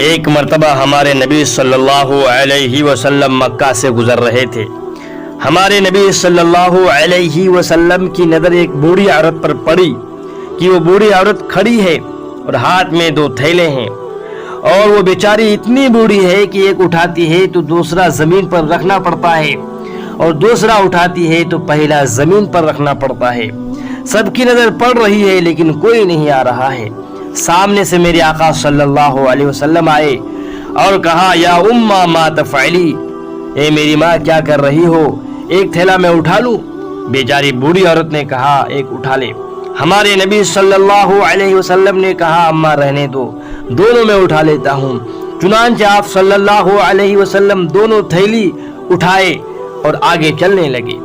ایک مرتبہ ہمارے نبی صلی اللہ علیہ وسلم مکہ سے گزر رہے تھے۔ ہمارے نبی صلی اللہ علیہ وسلم کی نظر ایک بوڑھی عورت پر پڑی کہ وہ بوڑھی عورت کھڑی ہے اور ہاتھ میں 2 تھیلے ہیں، اور وہ بیچاری اتنی بوڑھی ہے کہ ایک اٹھاتی ہے تو دوسرا زمین پر رکھنا پڑتا ہے، اور دوسرا اٹھاتی ہے تو پہلا زمین پر رکھنا پڑتا ہے۔ سب کی نظر پڑ رہی ہے لیکن کوئی نہیں آ رہا ہے۔ سامنے سے میرے آقا صلی اللہ علیہ وسلم آئے اور کہا، یا امّا ما تفعلی، اے میری ماں کیا کر رہی ہو، ایک تھیلا میں اٹھا لوں؟ بیچاری بوڑھی عورت نے کہا، ایک اٹھا لے۔ ہمارے نبی صلی اللہ علیہ وسلم نے کہا، اماں رہنے دو، دونوں میں اٹھا لیتا ہوں۔ چنانچہ آپ صلی اللہ علیہ وسلم دونوں تھیلی اٹھائے اور آگے چلنے لگے۔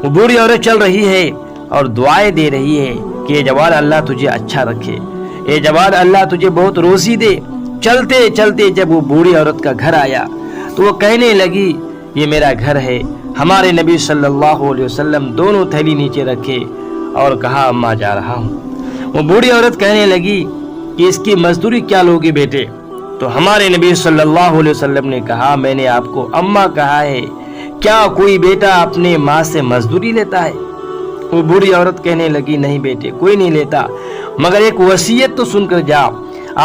وہ بوڑھی عورت چل رہی ہے اور دعائیں دے رہی ہے کہ اے جوان، اللہ تجھے اچھا رکھے، اے جوان، اللہ تجھے بہت روزی دے۔ چلتے چلتے جب وہ بوڑھی عورت کا گھر آیا تو وہ کہنے لگی، یہ میرا گھر ہے۔ ہمارے نبی صلی اللہ علیہ وسلم دونوں تھیلی نیچے رکھے اور کہا، اماں جا رہا ہوں۔ وہ بوڑھی عورت کہنے لگی کہ اس کی مزدوری کیا لوگے بیٹے؟ تو ہمارے نبی صلی اللہ علیہ وسلم نے کہا، میں نے آپ کو اماں کہا ہے، کیا کوئی بیٹا اپنے ماں سے مزدوری لیتا ہے؟ وہ بوڑھی عورت کہنے لگی، نہیں بیٹے، کوئی نہیں لیتا، مگر ایک وصیت تو سن کر جا۔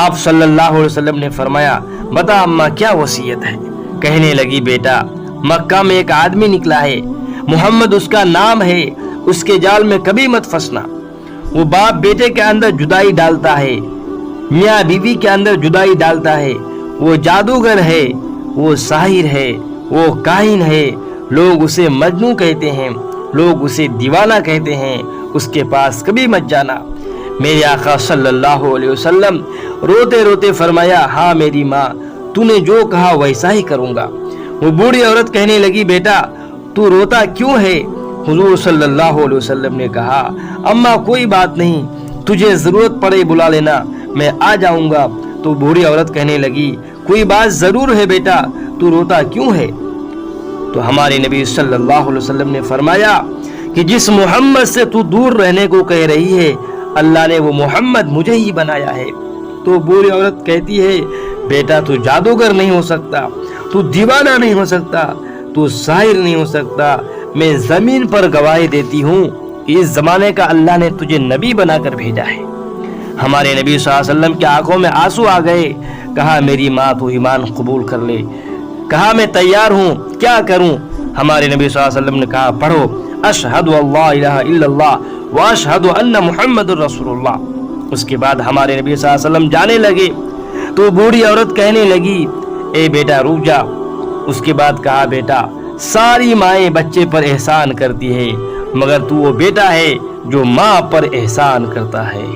آپ صلی اللہ علیہ وسلم نے فرمایا، بتا اماں کیا وصیت ہے؟ کہنے لگی، بیٹا، مکہ میں ایک آدمی نکلا ہے، محمد اس کا نام ہے، اس کے جال میں کبھی مت پھنسنا۔ وہ باپ بیٹے کے اندر جدائی ڈالتا ہے، میاں بیوی کے اندر جدائی ڈالتا ہے، وہ جادوگر ہے، وہ ساحر ہے، وہ کاہن ہے، لوگ اسے مجنوں کہتے ہیں، لوگ اسے دیوانہ کہتے ہیں، اس کے پاس کبھی مت جانا۔ میرے آقا صلی اللہ علیہ وسلم روتے روتے فرمایا، ہاں میری ماں، تو نے جو کہا ویسا ہی کروں گا۔ وہ بوڑھی عورت کہنے لگی، بیٹا تو روتا کیوں ہے؟ حضور صلی اللہ علیہ وسلم نے کہا، اماں کوئی بات نہیں، تجھے ضرورت پڑے بلا لینا، میں آ جاؤں گا۔ تو بوڑھی عورت کہنے لگی، کوئی بات ضرور ہے بیٹا، تو روتا کیوں ہے؟ تو ہمارے نبی صلی اللہ علیہ وسلم نے فرمایا کہ جس محمد سے تو دور رہنے کو کہہ رہی ہے، اللہ نے وہ محمد مجھے ہی بنایا ہے۔ تو بوڑھی عورت کہتی ہے، بیٹا تو جادوگر نہیں ہو سکتا، تو دیوانہ نہیں ہو سکتا، تو ساحر نہیں ہو سکتا، میں زمین پر گواہی دیتی ہوں کہ اس زمانے کا اللہ نے تجھے نبی بنا کر بھیجا ہے۔ ہمارے نبی صلی اللہ علیہ وسلم کی آنکھوں میں آنسو آ گئے۔ کہا، میری ماں تو ایمان قبول کر لے۔ کہا، میں تیار ہوں، کیا کروں؟ ہمارے نبی صلی اللہ علیہ وسلم نے کہا، پڑھو، اشہد اللہ الہ الا اللہ واشہد ان محمد رسول اللہ۔ اس کے بعد ہمارے نبی صلی اللہ علیہ وسلم جانے لگے تو بوڑھی عورت کہنے لگی، اے بیٹا رک جا۔ اس کے بعد کہا، بیٹا ساری مائیں بچے پر احسان کرتی ہے، مگر تو وہ بیٹا ہے جو ماں پر احسان کرتا ہے۔